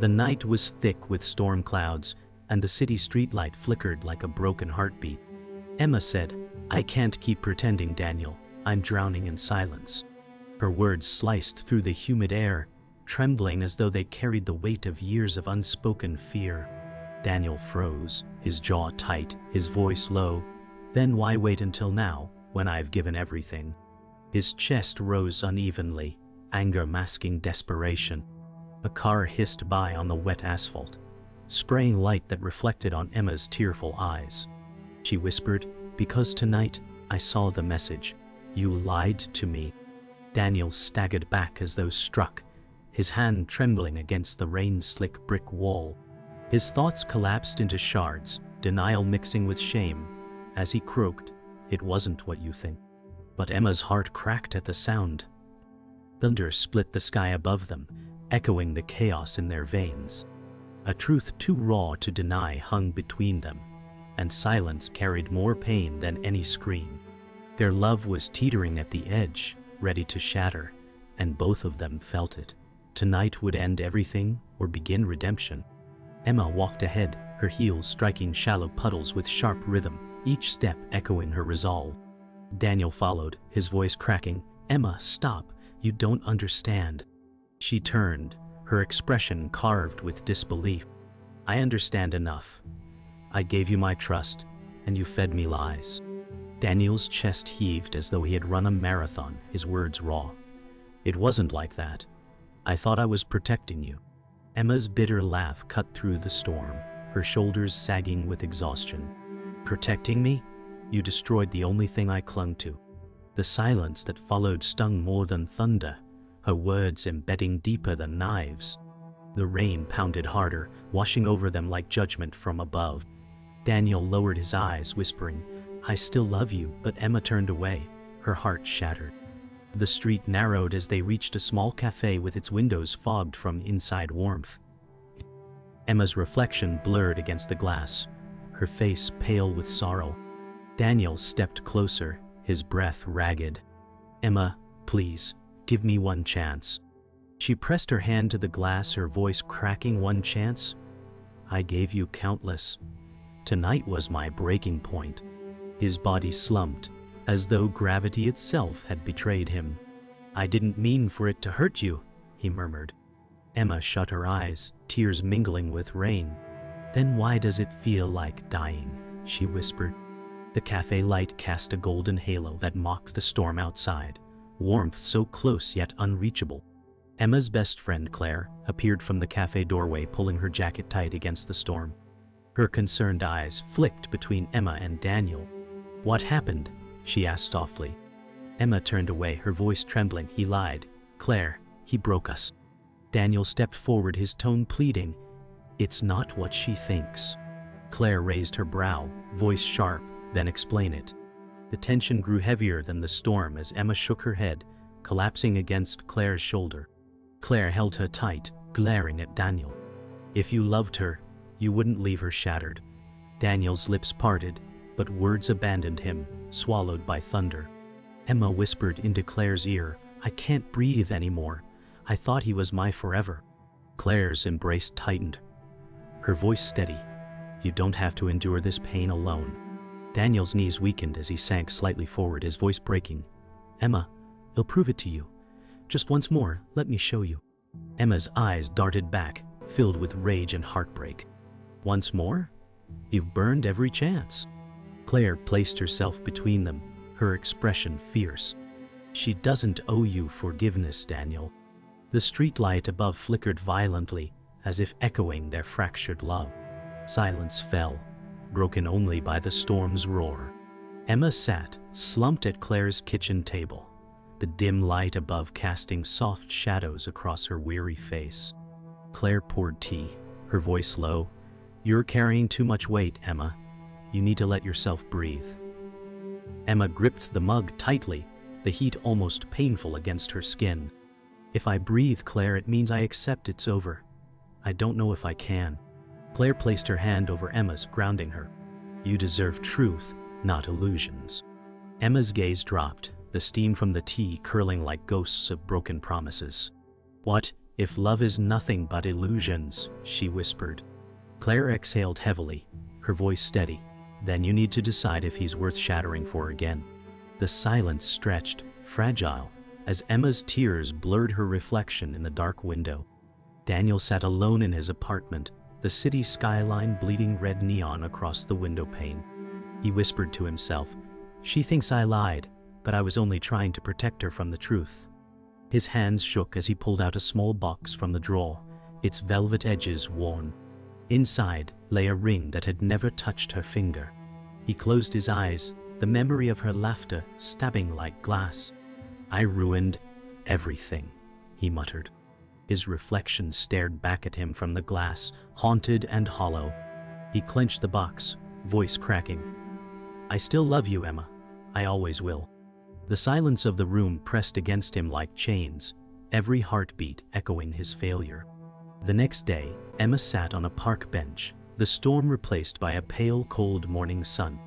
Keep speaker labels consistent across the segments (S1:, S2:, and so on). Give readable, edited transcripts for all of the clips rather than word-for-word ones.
S1: The night was thick with storm clouds, and the city streetlight flickered like a broken heartbeat. Emma said, "I can't keep pretending, Daniel. I'm drowning in silence." Her words sliced through the humid air, trembling as though they carried the weight of years of unspoken fear. Daniel froze, his jaw tight, his voice low. "Then why wait until now, when I've given everything?" His chest rose unevenly, anger masking desperation. A car hissed by on the wet asphalt, spraying light that reflected on Emma's tearful eyes. She whispered, "Because tonight, I saw the message. You lied to me." Daniel staggered back as though struck, his hand trembling against the rain-slick brick wall. His thoughts collapsed into shards, denial mixing with shame. As he croaked, "It wasn't what you think." But Emma's heart cracked at the sound. Thunder split the sky above them, echoing the chaos in their veins. A truth too raw to deny hung between them, and silence carried more pain than any scream. Their love was teetering at the edge, ready to shatter, and both of them felt it. Tonight would end everything or begin redemption. Emma walked ahead, her heels striking shallow puddles with sharp rhythm, each step echoing her resolve. Daniel followed, his voice cracking, "Emma, stop, you don't understand." She turned, her expression carved with disbelief. "I understand enough. I gave you my trust, and you fed me lies." Daniel's chest heaved as though he had run a marathon, his words raw. "It wasn't like that. I thought I was protecting you." Emma's bitter laugh cut through the storm, her shoulders sagging with exhaustion. "Protecting me? You destroyed the only thing I clung to." The silence that followed stung more than thunder, her words embedding deeper than knives. The rain pounded harder, washing over them like judgment from above. Daniel lowered his eyes, whispering, "I still love you," but Emma turned away, her heart shattered. The street narrowed as they reached a small cafe with its windows fogged from inside warmth. Emma's reflection blurred against the glass, her face pale with sorrow. Daniel stepped closer, his breath ragged. "Emma, please, give me one chance." She pressed her hand to the glass, her voice cracking. "One chance? I gave you countless. Tonight was my breaking point." His body slumped, as though gravity itself had betrayed him. "I didn't mean for it to hurt you," he murmured. Emma shut her eyes, tears mingling with rain. "Then why does it feel like dying?" she whispered. The cafe light cast a golden halo that mocked the storm outside, warmth so close yet unreachable. Emma's best friend Claire appeared from the cafe doorway, pulling her jacket tight against the storm. Her concerned eyes flicked between Emma and Daniel. "What happened?" she asked softly. Emma turned away, her voice trembling. "He lied. Claire, he broke us." Daniel stepped forward, his tone pleading. "It's not what she thinks." Claire raised her brow, voice sharp. "Then explain it." The tension grew heavier than the storm as Emma shook her head, collapsing against Claire's shoulder. Claire held her tight, glaring at Daniel. "If you loved her, you wouldn't leave her shattered." Daniel's lips parted, but words abandoned him, swallowed by thunder. Emma whispered into Claire's ear, "I can't breathe anymore. I thought he was my forever." Claire's embrace tightened, her voice steady. "You don't have to endure this pain alone." Daniel's knees weakened as he sank slightly forward, his voice breaking. "Emma, I'll prove it to you. Just once more, let me show you." Emma's eyes darted back, filled with rage and heartbreak. "Once more? You've burned every chance." Claire placed herself between them, her expression fierce. "She doesn't owe you forgiveness, Daniel." The streetlight above flickered violently, as if echoing their fractured love. Silence fell, broken only by the storm's roar. Emma sat, slumped at Claire's kitchen table, the dim light above casting soft shadows across her weary face. Claire poured tea, her voice low. "You're carrying too much weight, Emma. You need to let yourself breathe." Emma gripped the mug tightly, the heat almost painful against her skin. "If I breathe, Claire, it means I accept it's over. I don't know if I can." Claire placed her hand over Emma's, grounding her. "You deserve truth, not illusions." Emma's gaze dropped, the steam from the tea curling like ghosts of broken promises. "What, If love is nothing but illusions, she whispered. Claire exhaled heavily, her voice steady. Then you need to decide if he's worth shattering for again. The silence stretched, fragile, as Emma's tears blurred her reflection in the dark window. Daniel sat alone in his apartment, the city skyline bleeding red neon across the window pane. He whispered to himself, "She thinks I lied, but I was only trying to protect her from the truth." His hands shook as he pulled out a small box from the drawer, its velvet edges worn. Inside lay a ring that had never touched her finger. He closed his eyes, the memory of her laughter stabbing like glass. "I ruined everything," he muttered. His reflection stared back at him from the glass, haunted and hollow. He clenched the box, voice cracking. "I still love you, Emma. I always will." The silence of the room pressed against him like chains, every heartbeat echoing his failure. The next day, Emma sat on a park bench, the storm replaced by a pale, cold morning sun.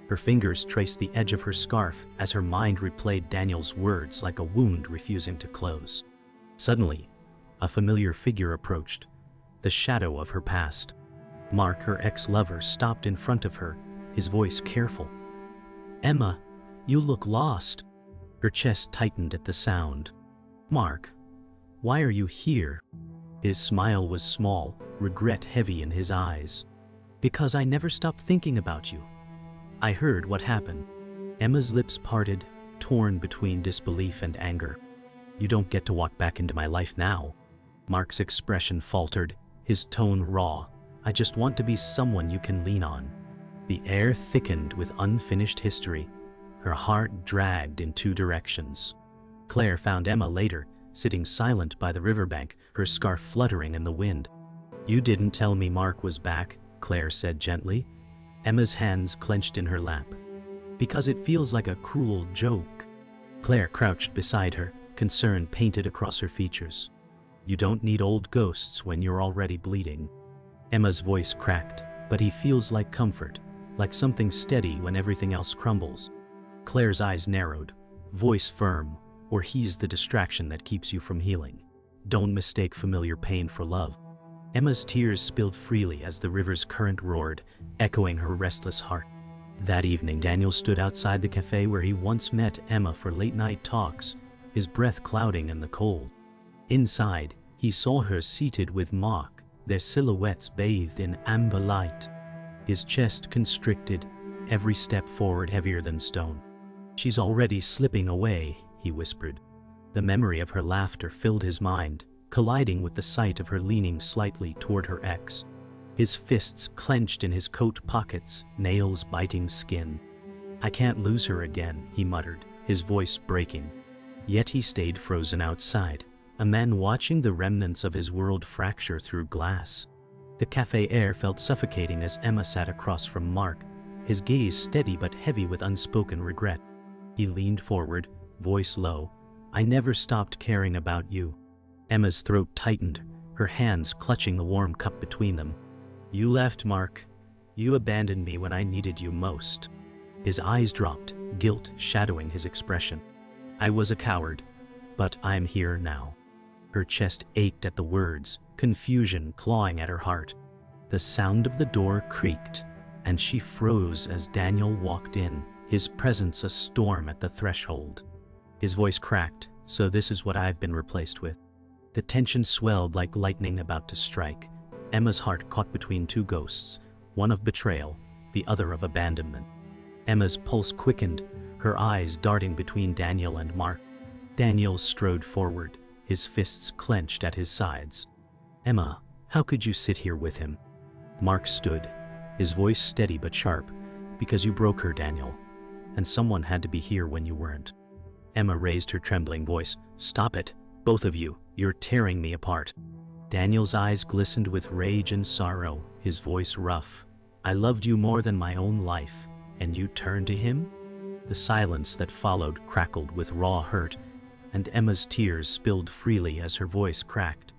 S1: Her fingers traced the edge of her scarf as her mind replayed Daniel's words like a wound refusing to close. Suddenly, a familiar figure approached, the shadow of her past. Mark, her ex-lover, stopped in front of her, his voice careful. "Emma, you look lost." Her chest tightened at the sound. "Mark, why are you here?" His smile was small, regret heavy in his eyes. "Because I never stopped thinking about you. I heard what happened." Emma's lips parted, torn between disbelief and anger. "You don't get to walk back into my life now." Mark's expression faltered, his tone raw. "I just want to be someone you can lean on." The air thickened with unfinished history. Her heart dragged in two directions. Claire found Emma later, sitting silent by the riverbank, her scarf fluttering in the wind. "You didn't tell me Mark was back," Claire said gently. Emma's hands clenched in her lap. "Because it feels like a cruel joke." Claire crouched beside her, concern painted across her features. "You don't need old ghosts when you're already bleeding." Emma's voice cracked, "But he feels like comfort, like something steady when everything else crumbles." Claire's eyes narrowed, voice firm. "Or he's the distraction that keeps you from healing. Don't mistake familiar pain for love." Emma's tears spilled freely as the river's current roared, echoing her restless heart. That evening, Daniel stood outside the cafe where he once met Emma for late-night talks, his breath clouding in the cold. Inside, he saw her seated with Mark, their silhouettes bathed in amber light. His chest constricted, every step forward heavier than stone. "She's already slipping away," he whispered. The memory of her laughter filled his mind, colliding with the sight of her leaning slightly toward her ex. His fists clenched in his coat pockets, nails biting skin. "I can't lose her again," he muttered, his voice breaking. Yet he stayed frozen outside, a man watching the remnants of his world fracture through glass. The cafe air felt suffocating as Emma sat across from Mark, his gaze steady but heavy with unspoken regret. He leaned forward, voice low. "I never stopped caring about you." Emma's throat tightened, her hands clutching the warm cup between them. "You left, Mark. You abandoned me when I needed you most." His eyes dropped, guilt shadowing his expression. "I was a coward, but I'm here now." Her chest ached at the words, confusion clawing at her heart. The sound of the door creaked, and she froze as Daniel walked in, his presence a storm at the threshold. His voice cracked, "So this is what I've been replaced with." The tension swelled like lightning about to strike. Emma's heart caught between two ghosts, one of betrayal, the other of abandonment. Emma's pulse quickened, her eyes darting between Daniel and Mark. Daniel strode forward, his fists clenched at his sides. "Emma, how could you sit here with him?" Mark stood, his voice steady but sharp. "Because you broke her, Daniel, and someone had to be here when you weren't." Emma raised her trembling voice. "Stop it, both of you, you're tearing me apart." Daniel's eyes glistened with rage and sorrow, his voice rough. "I loved you more than my own life, and you turned to him?" The silence that followed crackled with raw hurt, and Emma's tears spilled freely as her voice cracked.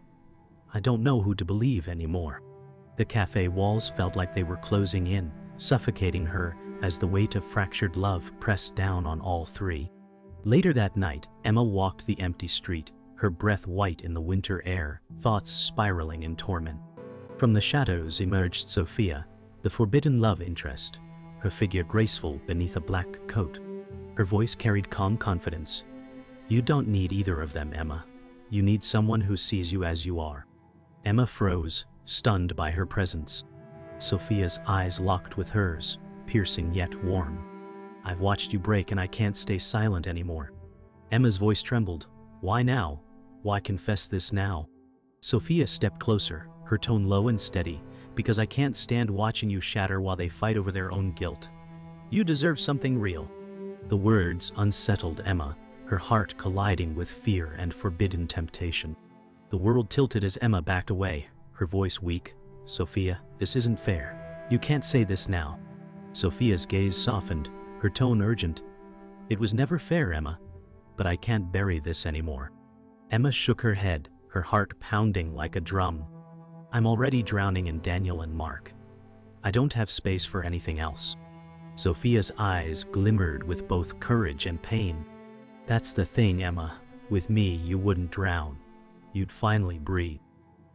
S1: "I don't know who to believe anymore." The cafe walls felt like they were closing in, suffocating her as the weight of fractured love pressed down on all three. Later that night, Emma walked the empty street, her breath white in the winter air, thoughts spiraling in torment. From the shadows emerged Sophia, the forbidden love interest, her figure graceful beneath a black coat. Her voice carried calm confidence. "You don't need either of them, Emma. You need someone who sees you as you are." Emma froze, stunned by her presence. Sophia's eyes locked with hers, piercing yet warm. "I've watched you break and I can't stay silent anymore." Emma's voice trembled. "Why now? Why confess this now?" Sophia stepped closer, her tone low and steady. "Because I can't stand watching you shatter while they fight over their own guilt. You deserve something real." The words unsettled Emma, her heart colliding with fear and forbidden temptation. The world tilted as Emma backed away, her voice weak. "Sophia, this isn't fair. You can't say this now." Sophia's gaze softened, her tone urgent. "It was never fair, Emma. But I can't bury this anymore." Emma shook her head, her heart pounding like a drum. "I'm already drowning in Daniel and Mark. I don't have space for anything else." Sophia's eyes glimmered with both courage and pain. "That's the thing, Emma. With me, you wouldn't drown. You'd finally breathe."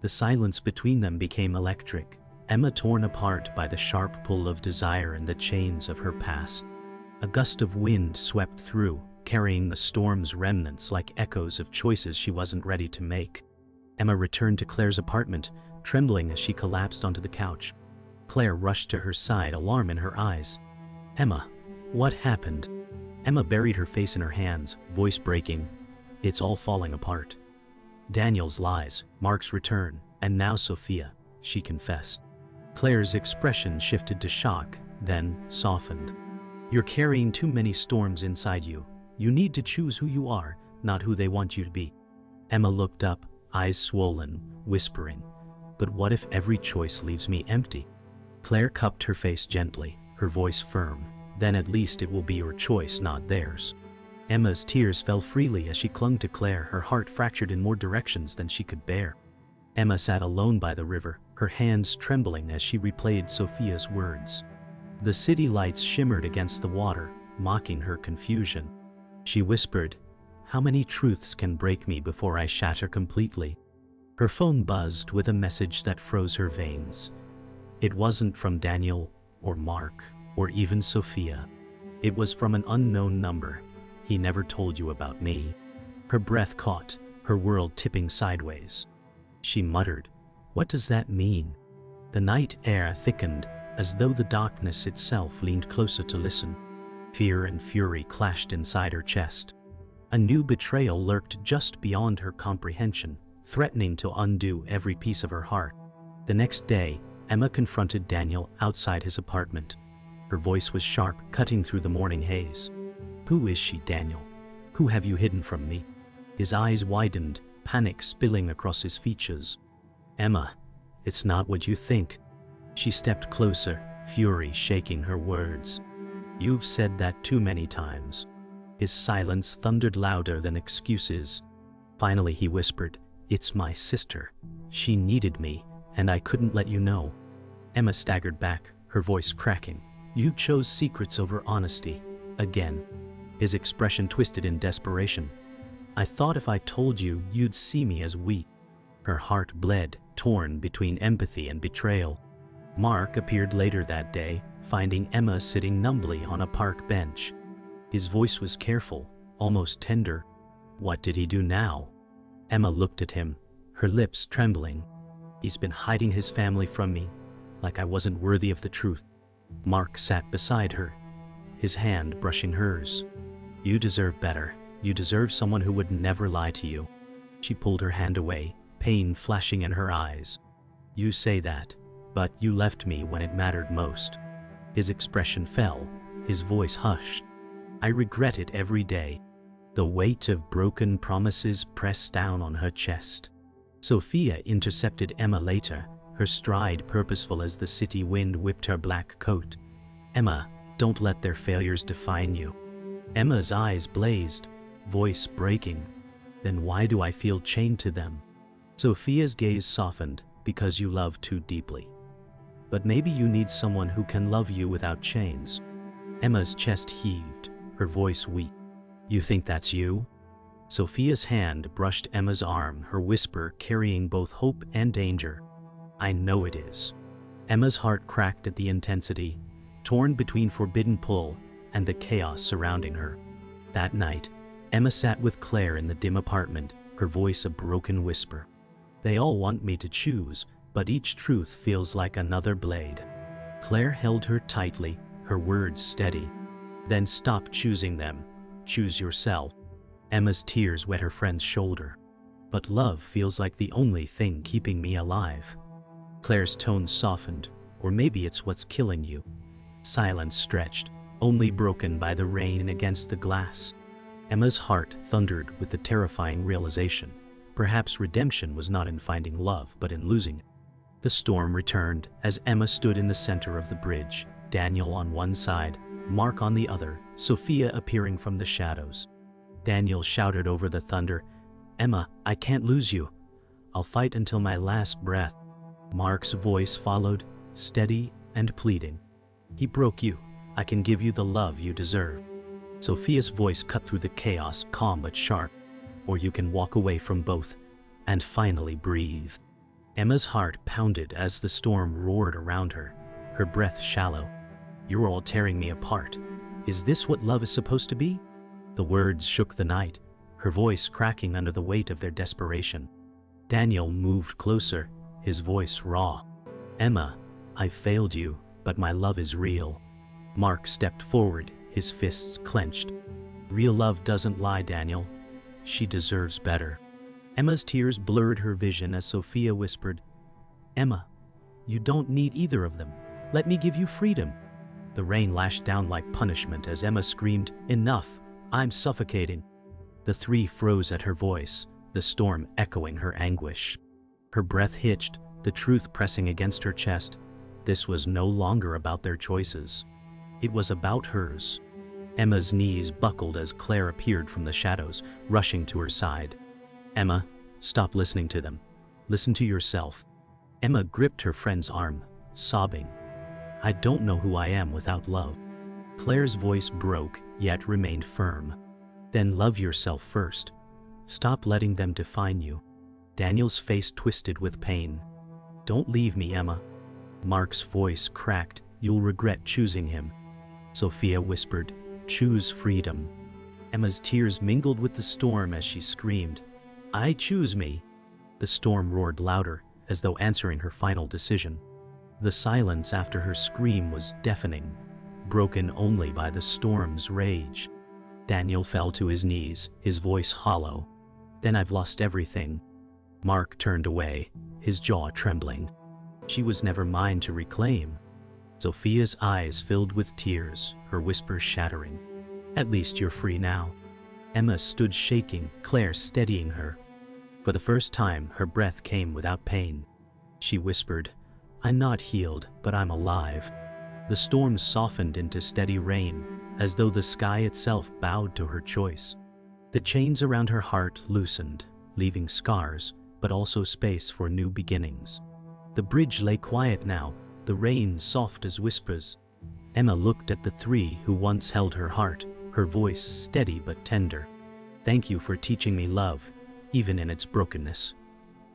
S1: The silence between them became electric, Emma torn apart by the sharp pull of desire and the chains of her past. A gust of wind swept through, carrying the storm's remnants like echoes of choices she wasn't ready to make. Emma returned to Claire's apartment, trembling as she collapsed onto the couch. Claire rushed to her side, alarm in her eyes. "Emma, what happened?" Emma buried her face in her hands, voice breaking. "It's all falling apart. Daniel's lies, Mark's return, and now Sophia," she confessed. Claire's expression shifted to shock, then softened. "You're carrying too many storms inside you. You need to choose who you are, not who they want you to be." Emma looked up, eyes swollen, whispering, "But what if every choice leaves me empty?" Claire cupped her face gently, her voice firm. "Then at least it will be your choice, not theirs." Emma's tears fell freely as she clung to Claire, her heart fractured in more directions than she could bear. Emma sat alone by the river, her hands trembling as she replayed Sophia's words. The city lights shimmered against the water, mocking her confusion. She whispered, "How many truths can break me before I shatter completely?" Her phone buzzed with a message that froze her veins. It wasn't from Daniel, or Mark, or even Sophia. It was from an unknown number. "He never told you about me." Her breath caught, her world tipping sideways. She muttered, "What does that mean?" The night air thickened, as though the darkness itself leaned closer to listen. Fear and fury clashed inside her chest. A new betrayal lurked just beyond her comprehension, threatening to undo every piece of her heart. The next day, Emma confronted Daniel outside his apartment. Her voice was sharp, cutting through the morning haze. "Who is she, Daniel? Who have you hidden from me?" His eyes widened, panic spilling across his features. "Emma, it's not what you think." She stepped closer, fury shaking her words. "You've said that too many times." His silence thundered louder than excuses. Finally he whispered, "It's my sister. She needed me, and I couldn't let you know." Emma staggered back, her voice cracking. "You chose secrets over honesty. Again." His expression twisted in desperation. "I thought if I told you, you'd see me as weak." Her heart bled, torn between empathy and betrayal. Mark appeared later that day, finding Emma sitting numbly on a park bench. His voice was careful, almost tender. "What did he do now?" Emma looked at him, her lips trembling. "He's been hiding his family from me, like I wasn't worthy of the truth." Mark sat beside her, his hand brushing hers. "You deserve better. You deserve someone who would never lie to you." She pulled her hand away, pain flashing in her eyes. "You say that, but you left me when it mattered most." His expression fell, his voice hushed. "I regret it every day." The weight of broken promises pressed down on her chest. Sophia intercepted Emma later, her stride purposeful as the city wind whipped her black coat. "Emma, don't let their failures define you." Emma's eyes blazed, voice breaking. "Then why do I feel chained to them?" Sophia's gaze softened, "Because you love too deeply. But maybe you need someone who can love you without chains." Emma's chest heaved, her voice weak. "You think that's you?" Sophia's hand brushed Emma's arm, her whisper carrying both hope and danger. I know it is. Emma's heart cracked at the intensity, torn between forbidden pull and the chaos surrounding her. That night, Emma sat with Claire in the dim apartment, her voice a broken whisper. They all want me to choose, but each truth feels like another blade. Claire held her tightly, her words steady. Then stop choosing them. Choose yourself. Emma's tears wet her friend's shoulder. But love feels like the only thing keeping me alive. Claire's tone softened, or maybe it's what's killing you. Silence stretched, only broken by the rain against the glass. Emma's heart thundered with the terrifying realization. Perhaps redemption was not in finding love, but in losing it. The storm returned as Emma stood in the center of the bridge, Daniel on one side, Mark on the other, Sophia appearing from the shadows. Daniel shouted over the thunder, "Emma, I can't lose you. I'll fight until my last breath." Mark's voice followed, steady and pleading. "He broke you. I can give you the love you deserve." Sophia's voice cut through the chaos, calm but sharp. "Or you can walk away from both and finally breathe." Emma's heart pounded as the storm roared around her, her breath shallow. "You're all tearing me apart. Is this what love is supposed to be?" The words shook the night, her voice cracking under the weight of their desperation. Daniel moved closer, his voice raw. "Emma, I failed you, but my love is real." Mark stepped forward, his fists clenched. "Real love doesn't lie, Daniel. She deserves better." Emma's tears blurred her vision as Sophia whispered, "Emma, you don't need either of them. Let me give you freedom." The rain lashed down like punishment as Emma screamed, "Enough! I'm suffocating." The three froze at her voice, the storm echoing her anguish. Her breath hitched, the truth pressing against her chest. This was no longer about their choices. It was about hers. Emma's knees buckled as Claire appeared from the shadows, rushing to her side. "Emma, stop listening to them. Listen to yourself." Emma gripped her friend's arm, sobbing. "I don't know who I am without love." Claire's voice broke, yet remained firm. "Then love yourself first. Stop letting them define you." Daniel's face twisted with pain. "Don't leave me, Emma." Mark's voice cracked. "You'll regret choosing him." Sophia whispered, "Choose freedom." Emma's tears mingled with the storm as she screamed, "I choose me." The storm roared louder, as though answering her final decision. The silence after her scream was deafening, broken only by the storm's rage. Daniel fell to his knees, his voice hollow. "Then I've lost everything." Mark turned away, his jaw trembling. "She was never mine to reclaim." Sophia's eyes filled with tears, her whisper shattering. "At least you're free now." Emma stood shaking, Claire steadying her. For the first time, her breath came without pain. She whispered, "I'm not healed, but I'm alive." The storm softened into steady rain, as though the sky itself bowed to her choice. The chains around her heart loosened, leaving scars, but also space for new beginnings. The bridge lay quiet now, the rain soft as whispers. Emma looked at the three who once held her heart, her voice steady but tender. "Thank you for teaching me love, even in its brokenness.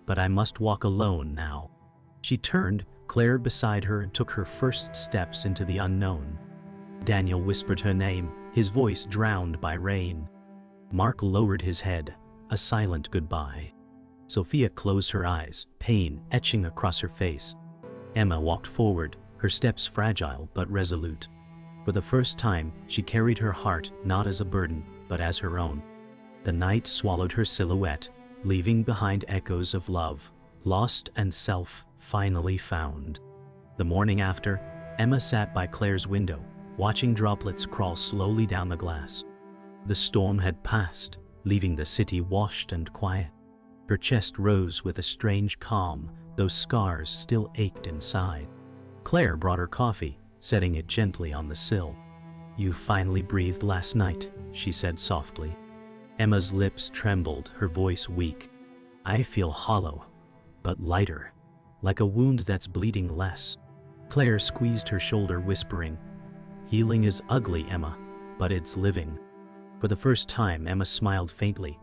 S1: But I must walk alone now." She turned, Claire beside her, and took her first steps into the unknown. Daniel whispered her name, his voice drowned by rain. Mark lowered his head, a silent goodbye. Sophia closed her eyes, pain etching across her face. Emma walked forward, her steps fragile but resolute. For the first time, she carried her heart not as a burden, but as her own. The night swallowed her silhouette, leaving behind echoes of love, lost and self finally found. The morning after, Emma sat by Claire's window, watching droplets crawl slowly down the glass. The storm had passed, leaving the city washed and quiet. Her chest rose with a strange calm, though scars still ached inside. Claire brought her coffee, setting it gently on the sill. "You finally breathed last night," she said softly. Emma's lips trembled, her voice weak. "I feel hollow, but lighter, like a wound that's bleeding less." Claire squeezed her shoulder, whispering, "Healing is ugly, Emma, but it's living." For the first time, Emma smiled faintly,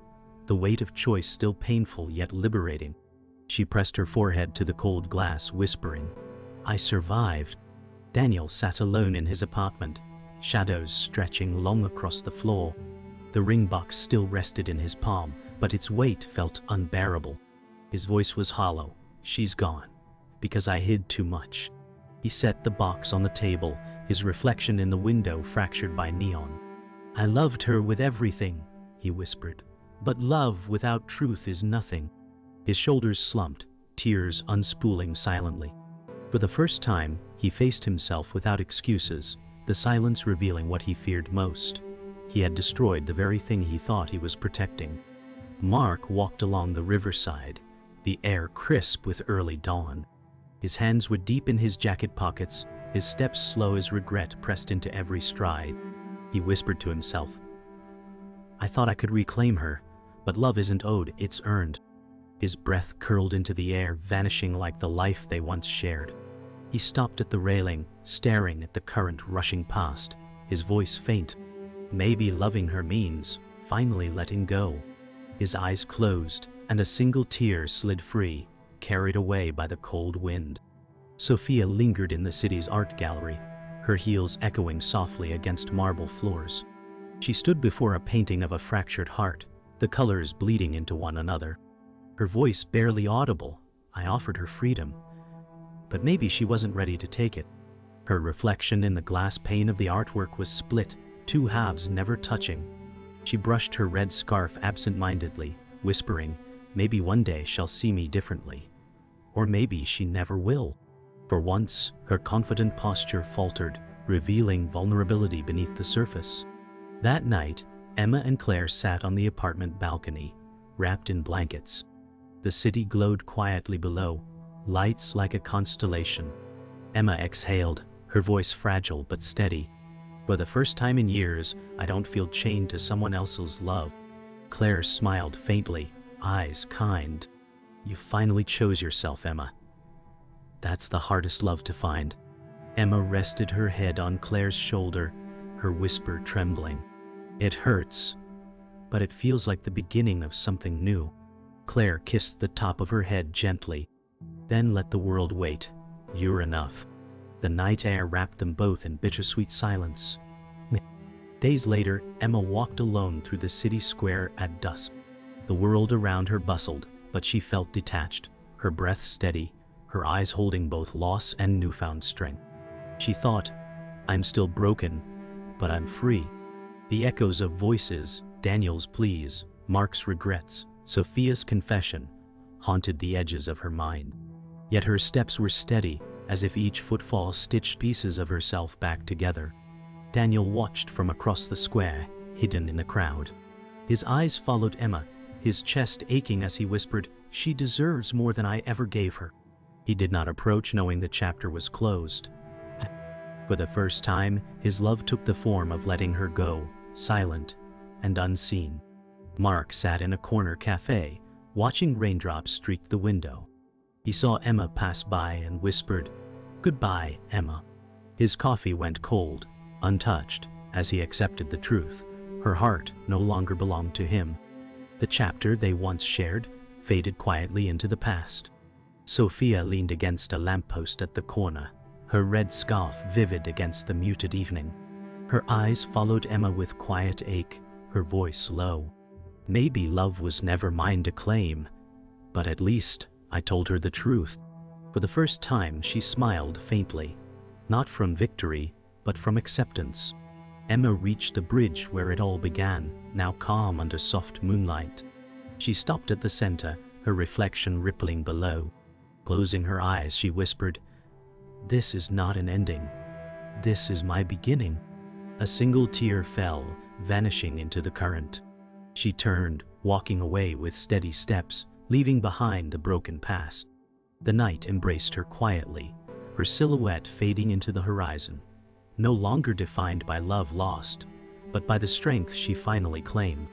S1: the weight of choice still painful yet liberating. She pressed her forehead to the cold glass, whispering, "I survived." Daniel sat alone in his apartment, shadows stretching long across the floor. The ring box still rested in his palm, but its weight felt unbearable. His voice was hollow. "She's gone. Because I hid too much." He set the box on the table, his reflection in the window fractured by neon. "I loved her with everything," he whispered. "But love without truth is nothing." His shoulders slumped, tears unspooling silently. For the first time, he faced himself without excuses, the silence revealing what he feared most. He had destroyed the very thing he thought he was protecting. Mark walked along the riverside, the air crisp with early dawn. His hands were deep in his jacket pockets, his steps slow as regret pressed into every stride. He whispered to himself, "I thought I could reclaim her, but love isn't owed, it's earned." His breath curled into the air, vanishing like the life they once shared. He stopped at the railing, staring at the current rushing past, his voice faint. Maybe loving her means finally letting go. His eyes closed, and a single tear slid free, carried away by the cold wind. Sophia lingered in the city's art gallery, her heels echoing softly against marble floors. She stood before a painting of a fractured heart, the colors bleeding into one another. Her voice barely audible. I offered her freedom, but maybe she wasn't ready to take it. Her reflection in the glass pane of the artwork was split, two halves never touching. She brushed her red scarf absent-mindedly, whispering, "Maybe one day she'll see me differently. Or maybe she never will." For once, her confident posture faltered, revealing vulnerability beneath the surface. That night, Emma and Claire sat on the apartment balcony, wrapped in blankets. The city glowed quietly below, lights like a constellation. Emma exhaled, her voice fragile but steady. "For the first time in years, I don't feel chained to someone else's love." Claire smiled faintly, eyes kind. "You finally chose yourself, Emma. That's the hardest love to find." Emma rested her head on Claire's shoulder, her whisper trembling. "It hurts, but it feels like the beginning of something new." Claire kissed the top of her head gently. "Then let the world wait. You're enough." The night air wrapped them both in bittersweet silence. Days later, Emma walked alone through the city square at dusk. The world around her bustled, but she felt detached, her breath steady, her eyes holding both loss and newfound strength. She thought, "I'm still broken, but I'm free." The echoes of voices, Daniel's pleas, Mark's regrets, Sophia's confession, haunted the edges of her mind. Yet her steps were steady, as if each footfall stitched pieces of herself back together. Daniel watched from across the square, hidden in the crowd. His eyes followed Emma, his chest aching as he whispered, "She deserves more than I ever gave her." He did not approach, knowing the chapter was closed. For the first time, his love took the form of letting her go, silent and unseen. Mark sat in a corner cafe, watching raindrops streak the window. He saw Emma pass by and whispered, "Goodbye, Emma." His coffee went cold, untouched, as he accepted the truth. Her heart no longer belonged to him. The chapter they once shared faded quietly into the past. Sophia leaned against a lamppost at the corner, her red scarf vivid against the muted evening. Her eyes followed Emma with quiet ache, her voice low. "Maybe love was never mine to claim, but at least I told her the truth." For the first time she smiled faintly, not from victory, but from acceptance. Emma reached the bridge where it all began, now calm under soft moonlight. She stopped at the center, her reflection rippling below. Closing her eyes, she whispered, "This is not an ending. This is my beginning." A single tear fell, vanishing into the current. She turned, walking away with steady steps, leaving behind the broken past. The night embraced her quietly, her silhouette fading into the horizon, no longer defined by love lost, but by the strength she finally claimed.